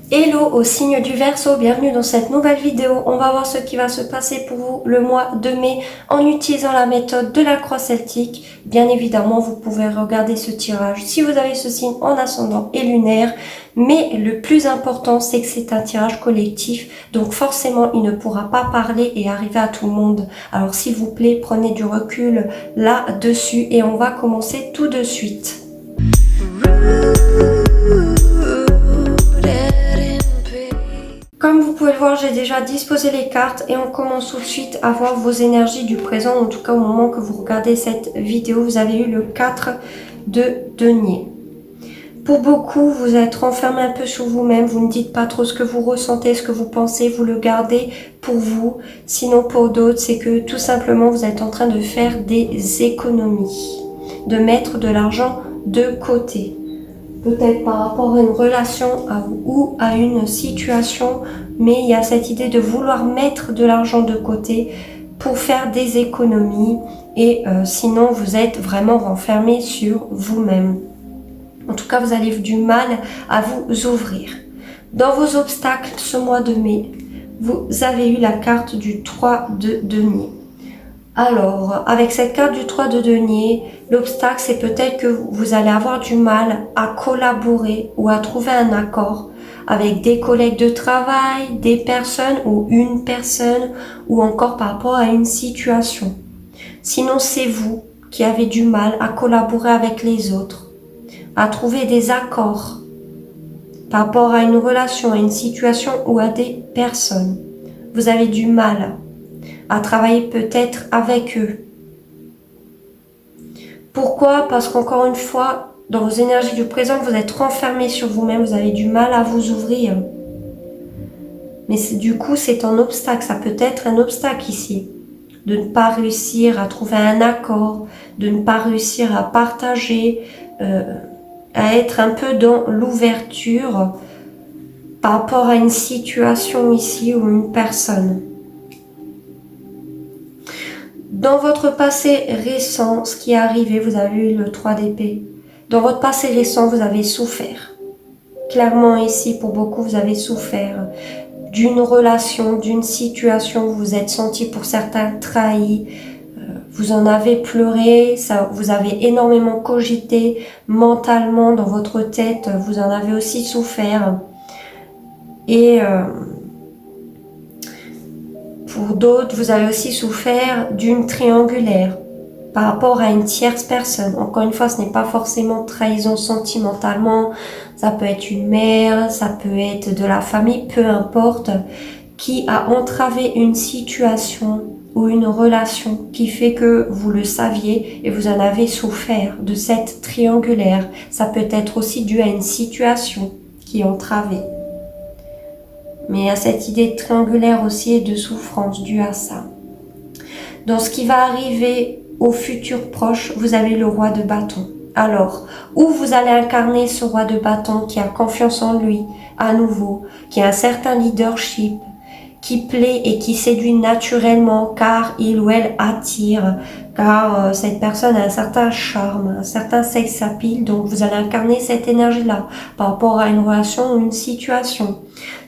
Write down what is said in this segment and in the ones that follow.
Hello au signe du Verseau, bienvenue dans cette nouvelle vidéo. On va voir ce qui va se passer pour vous le mois de mai en utilisant la méthode de la croix celtique. Bien évidemment, vous pouvez regarder ce tirage si vous avez ce signe en ascendant et lunaire. Mais le plus important, c'est que c'est un tirage collectif. Donc forcément, il ne pourra pas parler et arriver à tout le monde. Alors s'il vous plaît, prenez du recul là-dessus et on va commencer tout de suite. Comme vous pouvez le voir, j'ai déjà disposé les cartes et on commence tout de suite à voir vos énergies du présent. En tout cas, au moment que vous regardez cette vidéo, vous avez eu le 4 de denier. Pour beaucoup, vous êtes renfermé un peu sur vous-même. Vous ne dites pas trop ce que vous ressentez, ce que vous pensez. Vous le gardez pour vous. Sinon, pour d'autres, c'est que tout simplement, vous êtes en train de faire des économies. De mettre de l'argent de côté. Peut-être par rapport à une relation ou à une situation, mais il y a cette idée de vouloir mettre de l'argent de côté pour faire des économies et sinon vous êtes vraiment renfermé sur vous-même. En tout cas, vous avez du mal à vous ouvrir. Dans vos obstacles ce mois de mai, vous avez eu la carte du 3 de denier. Alors, avec cette carte du 3 de denier, l'obstacle, c'est peut-être que vous allez avoir du mal à collaborer ou à trouver un accord avec des collègues de travail, des personnes ou une personne ou encore par rapport à une situation. Sinon, c'est vous qui avez du mal à collaborer avec les autres, à trouver des accords par rapport à une relation, à une situation ou à des personnes. Vous avez du mal à travailler peut-être avec eux. Pourquoi? Parce qu'encore une fois, dans vos énergies du présent, vous êtes renfermé sur vous-même, vous avez du mal à vous ouvrir. Mais du coup, c'est un obstacle, ça peut être un obstacle ici. De ne pas réussir à trouver un accord, de ne pas réussir à partager, à être un peu dans l'ouverture par rapport à une situation ici ou une personne. Dans votre passé récent, ce qui est arrivé, vous avez eu le 3 d'épée. Dans votre passé récent, vous avez souffert. Clairement ici, pour beaucoup, vous avez souffert d'une relation, d'une situation, vous vous êtes senti pour certains trahi, vous en avez pleuré, vous avez énormément cogité mentalement dans votre tête, vous en avez aussi souffert. Et pour d'autres, vous avez aussi souffert d'une triangulaire par rapport à une tierce personne. Encore une fois, ce n'est pas forcément trahison sentimentalement. Ça peut être une mère, ça peut être de la famille, peu importe, qui a entravé une situation ou une relation qui fait que vous le saviez et vous en avez souffert de cette triangulaire. Ça peut être aussi dû à une situation qui est entravée. Mais il y a cette idée de triangulaire aussi et de souffrance due à ça. Dans ce qui va arriver au futur proche, vous avez le roi de bâton. Alors, où vous allez incarner ce roi de bâton qui a confiance en lui, à nouveau, qui a un certain leadership, qui plaît et qui séduit naturellement car il ou elle attire, car cette personne a un certain charme, un certain sex appeal, donc vous allez incarner cette énergie-là par rapport à une relation ou une situation.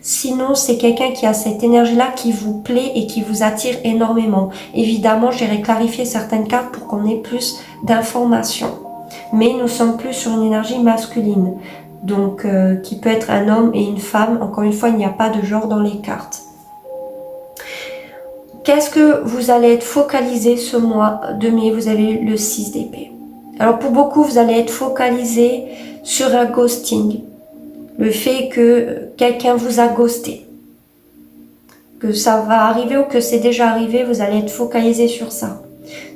Sinon, c'est quelqu'un qui a cette énergie-là qui vous plaît et qui vous attire énormément. Évidemment, j'irai clarifier certaines cartes pour qu'on ait plus d'informations. Mais nous sommes plus sur une énergie masculine, donc qui peut être un homme et une femme. Encore une fois, il n'y a pas de genre dans les cartes. Qu'est-ce que vous allez être focalisé ce mois de mai? Vous avez eu le 6 d'épée. Alors pour beaucoup, vous allez être focalisé sur un ghosting. Le fait que quelqu'un vous a ghosté. Que ça va arriver ou que c'est déjà arrivé, vous allez être focalisé sur ça.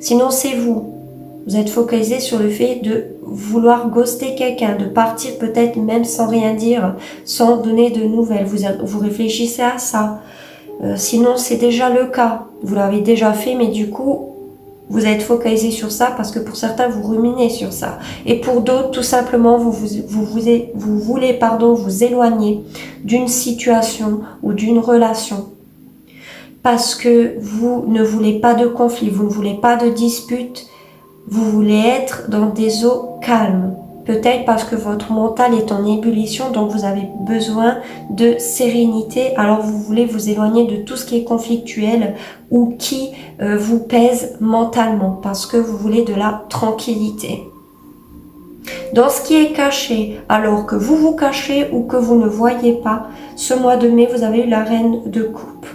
Sinon, c'est vous. Vous êtes focalisé sur le fait de vouloir ghoster quelqu'un, de partir peut-être même sans rien dire, sans donner de nouvelles. Vous réfléchissez à ça. Sinon, c'est déjà le cas. Vous l'avez déjà fait, mais du coup, vous êtes focalisé sur ça parce que pour certains, vous ruminez sur ça. Et pour d'autres, tout simplement, vous voulez vous éloigner d'une situation ou d'une relation parce que vous ne voulez pas de conflit, vous ne voulez pas de dispute, vous voulez être dans des eaux calmes. Peut-être parce que votre mental est en ébullition, donc vous avez besoin de sérénité. Alors vous voulez vous éloigner de tout ce qui est conflictuel ou qui vous pèse mentalement, parce que vous voulez de la tranquillité. Dans ce qui est caché, alors que vous vous cachez ou que vous ne voyez pas, ce mois de mai, vous avez eu la reine de coupe.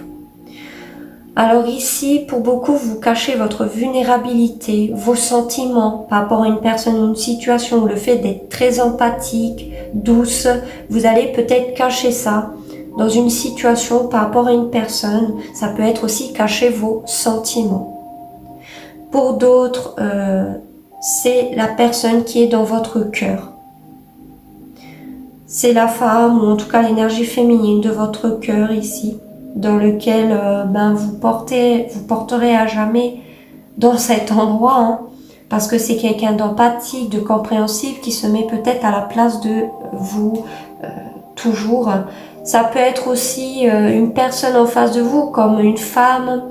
Alors ici, pour beaucoup, vous cachez votre vulnérabilité, vos sentiments par rapport à une personne ou une situation, le fait d'être très empathique, douce, vous allez peut-être cacher ça dans une situation par rapport à une personne. Ça peut être aussi cacher vos sentiments. Pour d'autres, c'est la personne qui est dans votre cœur. C'est la femme, ou en tout cas l'énergie féminine de votre cœur ici, dans lequel vous porterez à jamais dans cet endroit, hein, parce que c'est quelqu'un d'empathique, de compréhensif, qui se met peut-être à la place de vous toujours. Ça peut être aussi une personne en face de vous, comme une femme,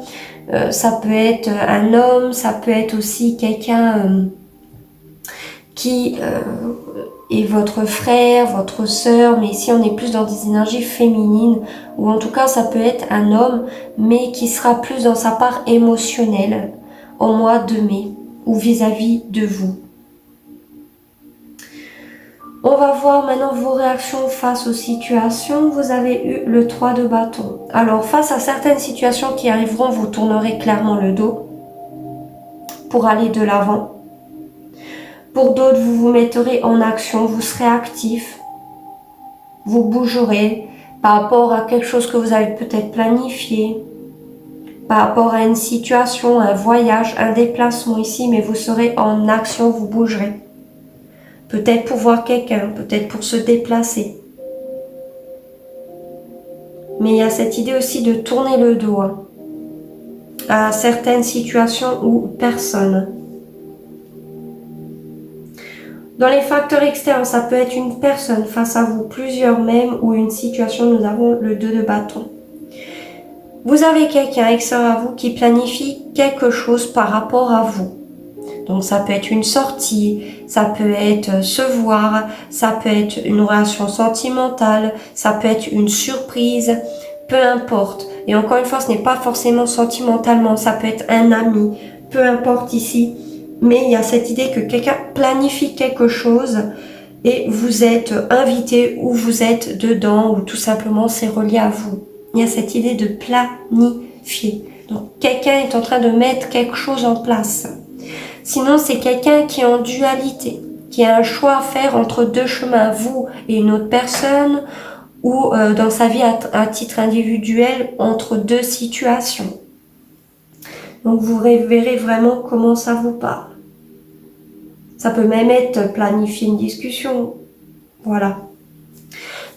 ça peut être un homme, ça peut être aussi quelqu'un qui est votre frère, votre sœur, mais ici on est plus dans des énergies féminines, ou en tout cas ça peut être un homme, mais qui sera plus dans sa part émotionnelle au mois de mai, ou vis-à-vis de vous. On va voir maintenant vos réactions face aux situations. Vous avez eu le 3 de bâton. Alors face à certaines situations qui arriveront, vous tournerez clairement le dos pour aller de l'avant. Pour d'autres, vous vous mettrez en action, vous serez actif, vous bougerez par rapport à quelque chose que vous avez peut-être planifié, par rapport à une situation, un voyage, un déplacement ici, mais vous serez en action, vous bougerez. Peut-être pour voir quelqu'un, peut-être pour se déplacer. Mais il y a cette idée aussi de tourner le dos à certaines situations ou personnes. Dans les facteurs externes, ça peut être une personne face à vous, plusieurs même, ou une situation, nous avons le 2 de bâton. Vous avez quelqu'un extérieur à vous qui planifie quelque chose par rapport à vous. Donc ça peut être une sortie, ça peut être se voir, ça peut être une relation sentimentale, ça peut être une surprise, peu importe. Et encore une fois, ce n'est pas forcément sentimentalement, ça peut être un ami, peu importe ici. Mais il y a cette idée que quelqu'un planifie quelque chose et vous êtes invité ou vous êtes dedans ou tout simplement c'est relié à vous. Il y a cette idée de planifier. Donc quelqu'un est en train de mettre quelque chose en place. Sinon c'est quelqu'un qui est en dualité, qui a un choix à faire entre deux chemins, vous et une autre personne, ou dans sa vie à titre individuel entre deux situations. Donc vous verrez vraiment comment ça vous parle. Ça peut même être planifier une discussion. Voilà.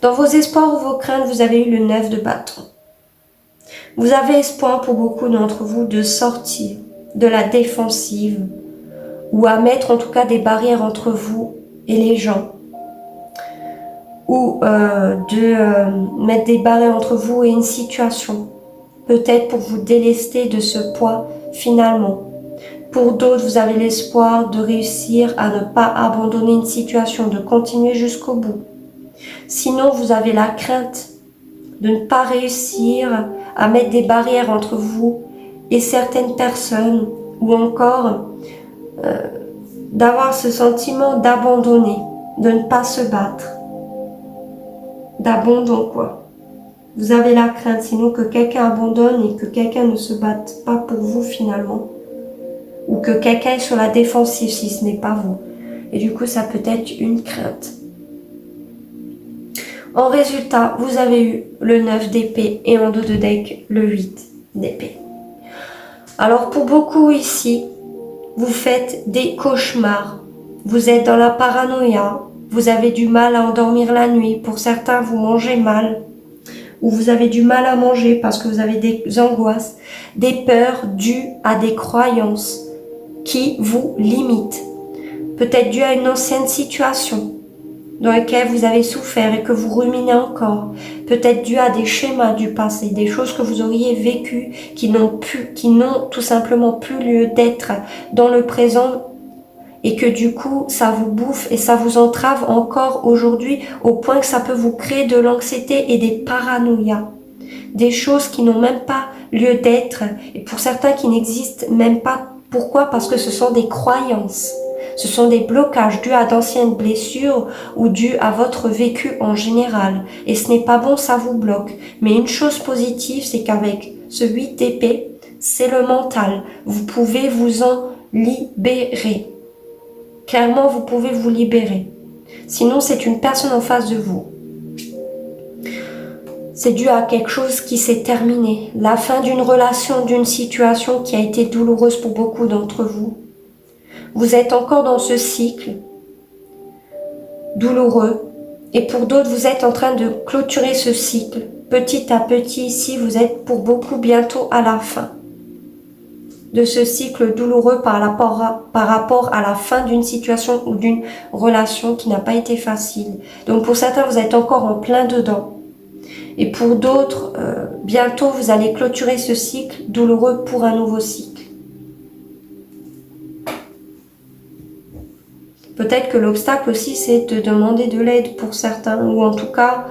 Dans vos espoirs ou vos craintes, vous avez eu le 9 de bâton. Vous avez espoir pour beaucoup d'entre vous de sortir de la défensive ou à mettre en tout cas des barrières entre vous et les gens. Ou de mettre des barrières entre vous et une situation. Peut-être pour vous délester de ce poids finalement. Pour d'autres, vous avez l'espoir de réussir à ne pas abandonner une situation, de continuer jusqu'au bout. Sinon, vous avez la crainte de ne pas réussir à mettre des barrières entre vous et certaines personnes, ou encore d'avoir ce sentiment d'abandonner, de ne pas se battre. D'abandon, quoi. Vous avez la crainte, sinon que quelqu'un abandonne et que quelqu'un ne se batte pas pour vous finalement. Ou que quelqu'un est sur la défensive si ce n'est pas vous. Et du coup, ça peut être une crainte. En résultat, vous avez eu le 9 d'épée et en dos de deck, le 8 d'épée. Alors pour beaucoup ici, vous faites des cauchemars. Vous êtes dans la paranoïa. Vous avez du mal à endormir la nuit. Pour certains, vous mangez mal. Ou vous avez du mal à manger parce que vous avez des angoisses, des peurs dues à des croyances qui vous limitent. Peut-être dû à une ancienne situation dans laquelle vous avez souffert et que vous ruminez encore. Peut-être dû à des schémas du passé, des choses que vous auriez vécues qui n'ont tout simplement plus lieu d'être dans le présent et que du coup ça vous bouffe et ça vous entrave encore aujourd'hui au point que ça peut vous créer de l'anxiété et des paranoïas, des choses qui n'ont même pas lieu d'être et pour certains qui n'existent même pas. Pourquoi? Parce que ce sont des croyances, ce sont des blocages dus à d'anciennes blessures ou dus à votre vécu en général et ce n'est pas bon, ça vous bloque. Mais une chose positive, c'est qu'avec ce 8 d'épée, c'est le mental, vous pouvez vous en libérer. Clairement, vous pouvez vous libérer. Sinon, c'est une personne en face de vous. C'est dû à quelque chose qui s'est terminé. La fin d'une relation, d'une situation qui a été douloureuse pour beaucoup d'entre vous. Vous êtes encore dans ce cycle douloureux. Et pour d'autres, vous êtes en train de clôturer ce cycle. Petit à petit, ici, vous êtes pour beaucoup bientôt à la fin de ce cycle douloureux par rapport à la fin d'une situation ou d'une relation qui n'a pas été facile. Donc pour certains, vous êtes encore en plein dedans. Et pour d'autres, bientôt, vous allez clôturer ce cycle douloureux pour un nouveau cycle. Peut-être que l'obstacle aussi, c'est de demander de l'aide pour certains, ou en tout cas,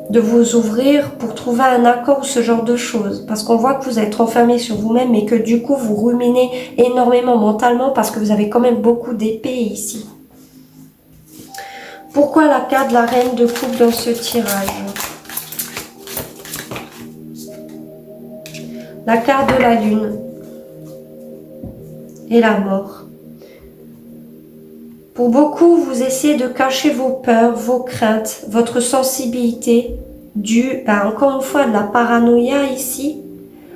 de vous ouvrir pour trouver un accord ou ce genre de choses. Parce qu'on voit que vous êtes renfermé sur vous-même et que du coup, vous ruminez énormément mentalement parce que vous avez quand même beaucoup d'épées ici. Pourquoi la carte de la reine de coupe dans ce tirage? La carte de la lune et la mort. Pour beaucoup, vous essayez de cacher vos peurs, vos craintes, votre sensibilité, due à, encore une fois, de la paranoïa ici,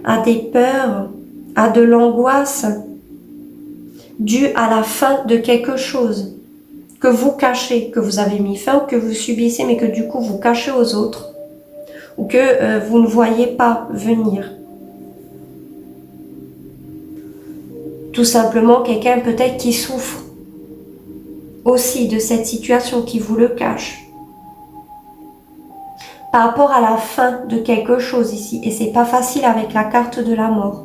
à des peurs, à de l'angoisse, due à la fin de quelque chose que vous cachez, que vous avez mis fin ou que vous subissez, mais que du coup vous cachez aux autres, ou que vous ne voyez pas venir. Tout simplement quelqu'un peut-être qui souffre aussi de cette situation, qui vous le cache. Par rapport à la fin de quelque chose ici, et c'est pas facile avec la carte de la mort,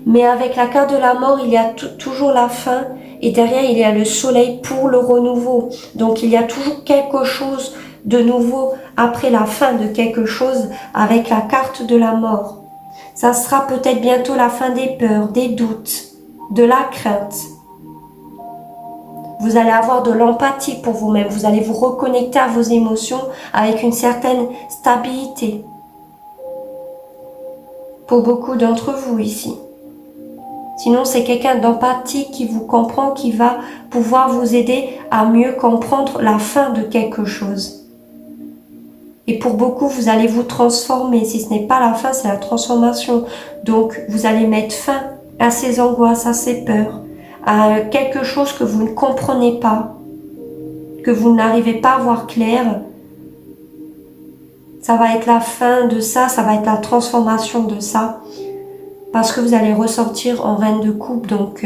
mais avec la carte de la mort, il y a toujours la fin, et derrière il y a le soleil pour le renouveau. Donc il y a toujours quelque chose de nouveau après la fin de quelque chose avec la carte de la mort. Ça sera peut-être bientôt la fin des peurs, des doutes, de la crainte. Vous allez avoir de l'empathie pour vous-même. Vous allez vous reconnecter à vos émotions avec une certaine stabilité. Pour beaucoup d'entre vous ici. Sinon, c'est quelqu'un d'empathique qui vous comprend, qui va pouvoir vous aider à mieux comprendre la fin de quelque chose. Et pour beaucoup, vous allez vous transformer. Si ce n'est pas la fin, c'est la transformation. Donc, vous allez mettre fin à ces angoisses, à ces peurs, à quelque chose que vous ne comprenez pas, que vous n'arrivez pas à voir clair. Ça va être la fin de ça, ça va être la transformation de ça, parce que vous allez ressortir en reine de coupe, donc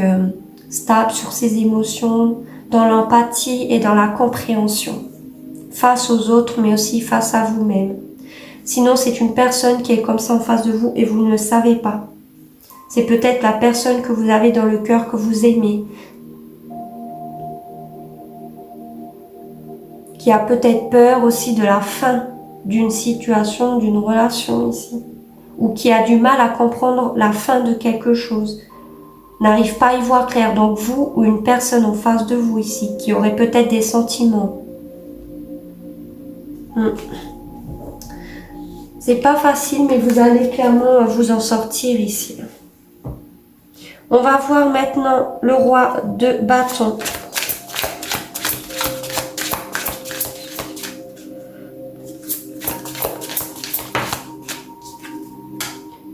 stable sur ses émotions, dans l'empathie et dans la compréhension, face aux autres, mais aussi face à vous-même. Sinon, c'est une personne qui est comme ça en face de vous et vous ne le savez pas. C'est peut-être la personne que vous avez dans le cœur, que vous aimez, qui a peut-être peur aussi de la fin d'une situation, d'une relation ici, ou qui a du mal à comprendre la fin de quelque chose, n'arrive pas à y voir clair. Donc vous ou une personne en face de vous ici, qui aurait peut-être des sentiments. C'est pas facile, mais vous allez clairement vous en sortir ici. On va voir maintenant le roi de bâton.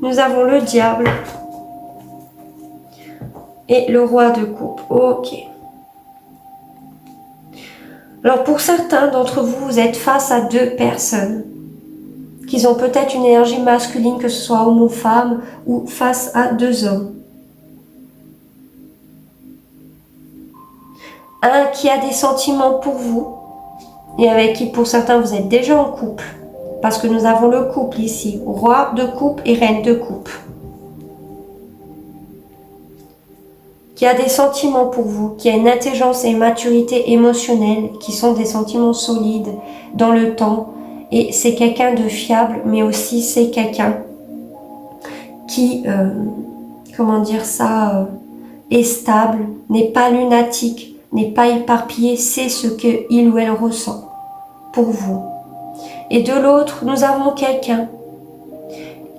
Nous avons le diable et le roi de coupe. Ok. Alors pour certains d'entre vous, vous êtes face à deux personnes qui ont peut-être une énergie masculine, que ce soit homme ou femme, ou face à deux hommes. Un qui a des sentiments pour vous et avec qui pour certains vous êtes déjà en couple, parce que nous avons le couple ici, roi de coupe et reine de coupe, qui a des sentiments pour vous, qui a une intelligence et une maturité émotionnelle, qui sont des sentiments solides dans le temps. Et c'est quelqu'un de fiable, mais aussi c'est quelqu'un qui, comment dire ça, est stable, n'est pas lunatique, n'est pas éparpillé, c'est ce qu'il ou elle ressent pour vous. Et de l'autre, nous avons quelqu'un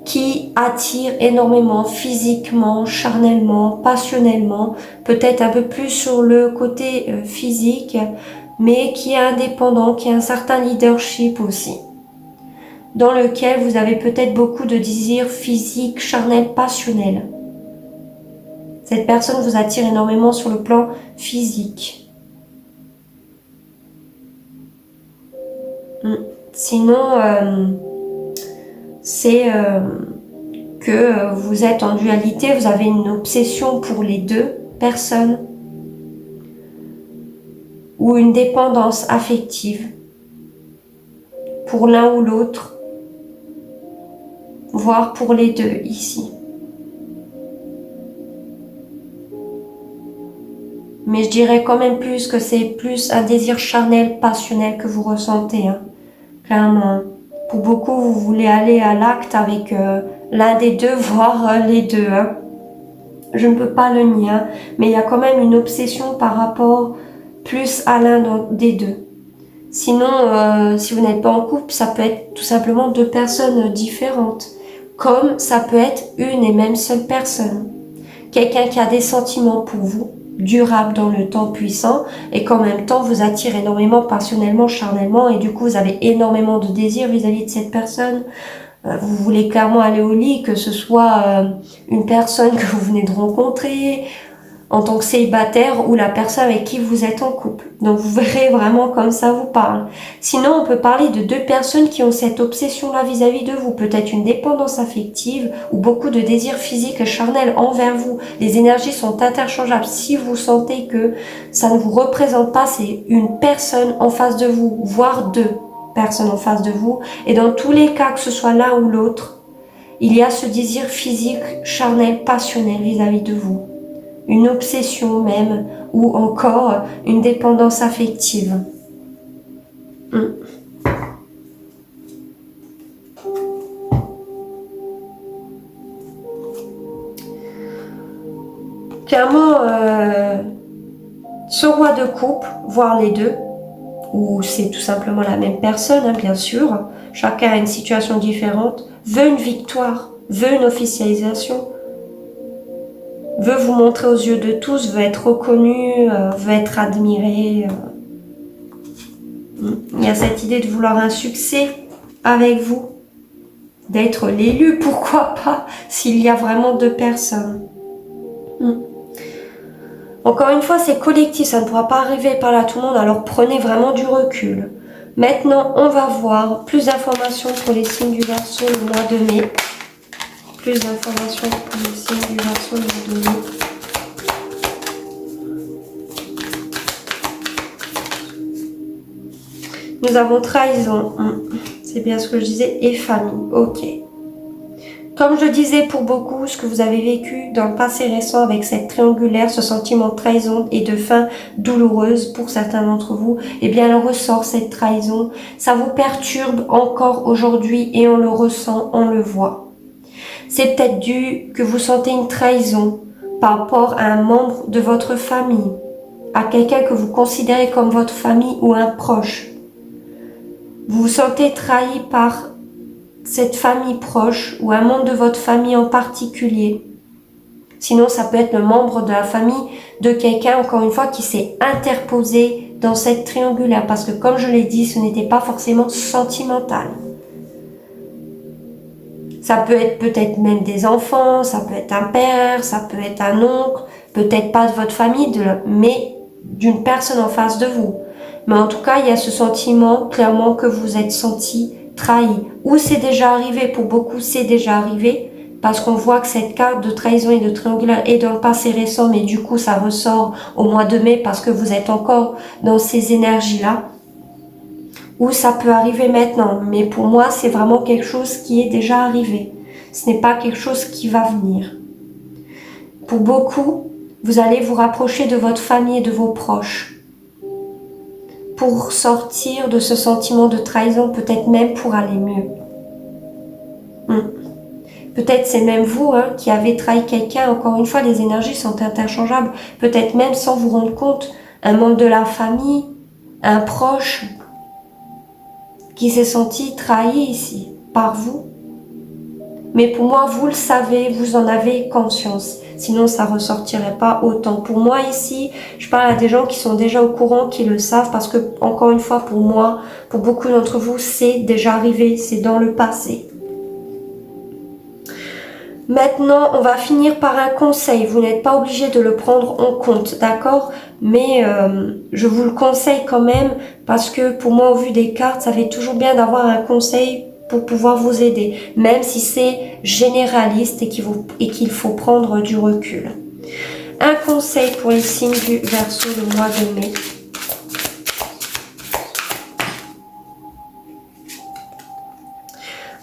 qui attire énormément physiquement, charnellement, passionnellement, peut-être un peu plus sur le côté physique, mais qui est indépendant, qui a un certain leadership aussi, dans lequel vous avez peut-être beaucoup de désirs physiques, charnels, passionnels. Cette personne vous attire énormément sur le plan physique. Sinon, c'est que vous êtes en dualité, vous avez une obsession pour les deux personnes ou une dépendance affective pour l'un ou l'autre, voire pour les deux ici. Mais je dirais quand même plus que c'est plus un désir charnel, passionnel que vous ressentez, hein, clairement. Pour beaucoup, vous voulez aller à l'acte avec l'un des deux, voire les deux. Hein. Je ne peux pas le nier, hein, mais il y a quand même une obsession par rapport plus à l'un des deux. Sinon, si vous n'êtes pas en couple, ça peut être tout simplement deux personnes différentes. Comme ça peut être une et même seule personne. Quelqu'un qui a des sentiments pour vous, durable dans le temps, puissant, et qu'en même temps vous attire énormément passionnellement, charnellement, et du coup vous avez énormément de désir vis-à-vis de cette personne. Vous voulez clairement aller au lit, que ce soit une personne que vous venez de rencontrer en tant que célibataire ou la personne avec qui vous êtes en couple. Donc vous verrez vraiment comme ça vous parle. Sinon, on peut parler de deux personnes qui ont cette obsession-là vis-à-vis de vous. Peut-être une dépendance affective ou beaucoup de désirs physiques et charnels envers vous. Les énergies sont interchangeables. Si vous sentez que ça ne vous représente pas, c'est une personne en face de vous, voire deux personnes en face de vous. Et dans tous les cas, que ce soit l'un ou l'autre, il y a ce désir physique, charnel, passionnel vis-à-vis de vous. Une obsession même, ou encore une dépendance affective. Clairement, ce roi de coupe, voire les deux, ou c'est tout simplement la même personne, hein, bien sûr, chacun a une situation différente, veut une victoire, veut une officialisation, veut vous montrer aux yeux de tous, veut être reconnu, veut être admiré. Il y a cette idée de vouloir un succès avec vous, d'être l'élu, pourquoi pas, s'il y a vraiment deux personnes. Encore une fois, c'est collectif, ça ne pourra pas arriver par là tout le monde, alors prenez vraiment du recul. Maintenant, on va voir plus d'informations pour les signes du Verseau le mois de mai. Plus d'informations pour les signes du Verseau le mois de mai. Nous avons trahison, c'est bien ce que je disais, et famille, ok. Comme je disais pour beaucoup, ce que vous avez vécu dans le passé récent avec cette triangulaire, ce sentiment de trahison et de fin douloureuse pour certains d'entre vous, eh bien elle ressort cette trahison. Ça vous perturbe encore aujourd'hui et on le ressent, on le voit. C'est peut-être dû que vous sentez une trahison par rapport à un membre de votre famille, à quelqu'un que vous considérez comme votre famille ou un proche. Vous vous sentez trahi par cette famille proche ou un membre de votre famille en particulier. Sinon, ça peut être le membre de la famille de quelqu'un, encore une fois, qui s'est interposé dans cette triangulaire. Parce que, comme je l'ai dit, ce n'était pas forcément sentimental. Ça peut être peut-être même des enfants, ça peut être un père, ça peut être un oncle, peut-être pas de votre famille, mais d'une personne en face de vous. Mais en tout cas, il y a ce sentiment, clairement, que vous êtes senti trahi. Ou c'est déjà arrivé, pour beaucoup c'est déjà arrivé, parce qu'on voit que cette carte de trahison et de triangulaire est dans le passé récent, mais du coup ça ressort au mois de mai parce que vous êtes encore dans ces énergies-là. Ou ça peut arriver maintenant, mais pour moi c'est vraiment quelque chose qui est déjà arrivé. Ce n'est pas quelque chose qui va venir. Pour beaucoup, Vous allez vous rapprocher de votre famille et de vos proches pour sortir de ce sentiment de trahison, peut-être même pour aller mieux. Peut-être c'est même vous qui avez trahi quelqu'un. Encore une fois, les énergies sont interchangeables. Peut-être même sans vous rendre compte, un membre de la famille, un proche qui s'est senti trahi ici par vous. Mais pour moi, vous le savez, vous en avez conscience. Sinon, ça ressortirait pas autant. Pour moi, ici, je parle à des gens qui sont déjà au courant, qui le savent, parce que, encore une fois, pour moi, pour beaucoup d'entre vous, c'est déjà arrivé, c'est dans le passé. Maintenant, on va finir par un conseil. Vous n'êtes pas obligé de le prendre en compte, d'accord? Mais je vous le conseille quand même, parce que pour moi, au vu des cartes, ça fait toujours bien d'avoir un conseil pour pouvoir vous aider, même si c'est généraliste et qu'il faut prendre du recul. Un conseil pour les signes du Verseau le mois de mai.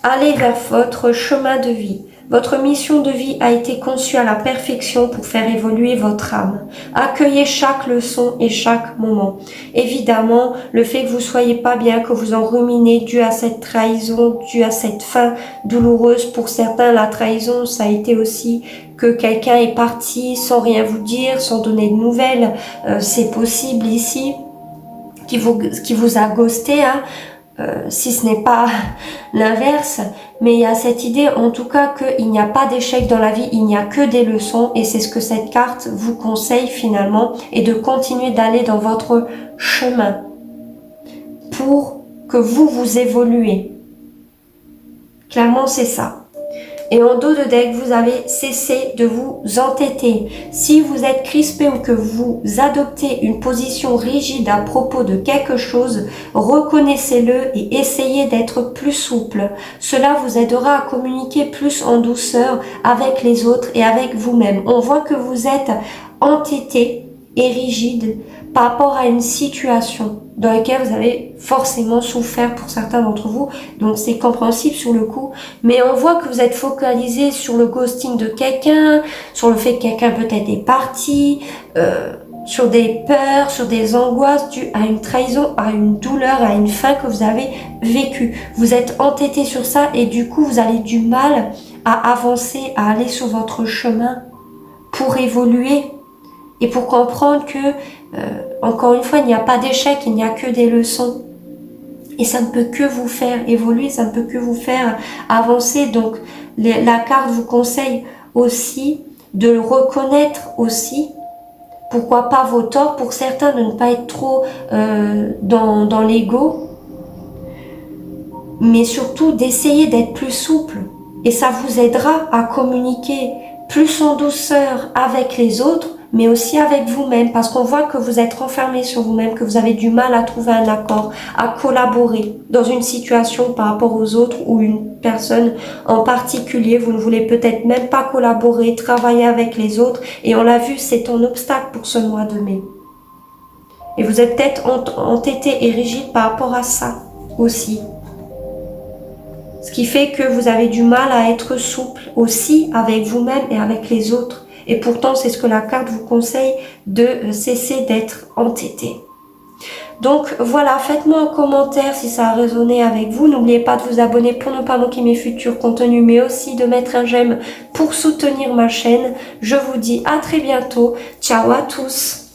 Allez vers votre chemin de vie. Votre mission de vie a été conçue à la perfection pour faire évoluer votre âme. Accueillez chaque leçon et chaque moment. Évidemment, le fait que vous soyez pas bien, que vous en ruminez dû à cette trahison, dû à cette fin douloureuse. Pour certains, la trahison, ça a été aussi que quelqu'un est parti sans rien vous dire, sans donner de nouvelles. C'est possible ici, qui vous a ghosté, si ce n'est pas l'inverse, mais il y a cette idée en tout cas qu'il n'y a pas d'échec dans la vie, il n'y a que des leçons, et c'est ce que cette carte vous conseille finalement, et de continuer d'aller dans votre chemin pour que vous évoluez. Clairement, c'est ça. Et en dos de deck, vous avez cessé de vous entêter. Si vous êtes crispé ou que vous adoptez une position rigide à propos de quelque chose, reconnaissez-le et essayez d'être plus souple. Cela vous aidera à communiquer plus en douceur avec les autres et avec vous-même. On voit que vous êtes entêté et rigide par rapport à une situation dans laquelle vous avez forcément souffert pour certains d'entre vous, donc c'est compréhensible sur le coup, mais on voit que vous êtes focalisé sur le ghosting de quelqu'un, sur le fait que quelqu'un peut-être est parti, sur des peurs, sur des angoisses dues à une trahison, à une douleur, à une fin que vous avez vécue. Vous êtes entêté sur ça et du coup vous avez du mal à avancer, à aller sur votre chemin pour évoluer et pour comprendre que encore une fois, il n'y a pas d'échec, il n'y a que des leçons. Et ça ne peut que vous faire évoluer, ça ne peut que vous faire avancer. Donc, la carte vous conseille aussi de le reconnaître aussi. Pourquoi pas vos torts, pour certains, de ne pas être trop dans l'ego. Mais surtout, d'essayer d'être plus souple. Et ça vous aidera à communiquer plus en douceur avec les autres, mais aussi avec vous-même, parce qu'on voit que vous êtes renfermé sur vous-même, que vous avez du mal à trouver un accord, à collaborer dans une situation par rapport aux autres ou une personne en particulier. Vous ne voulez peut-être même pas collaborer, travailler avec les autres, et on l'a vu, c'est un obstacle pour ce mois de mai. Et vous êtes peut-être entêté et rigide par rapport à ça aussi. Ce qui fait que vous avez du mal à être souple aussi avec vous-même et avec les autres. Et pourtant, c'est ce que la carte vous conseille, de cesser d'être entêté. Donc voilà, faites-moi un commentaire si ça a résonné avec vous. N'oubliez pas de vous abonner pour ne pas manquer mes futurs contenus, mais aussi de mettre un j'aime pour soutenir ma chaîne. Je vous dis à très bientôt. Ciao à tous!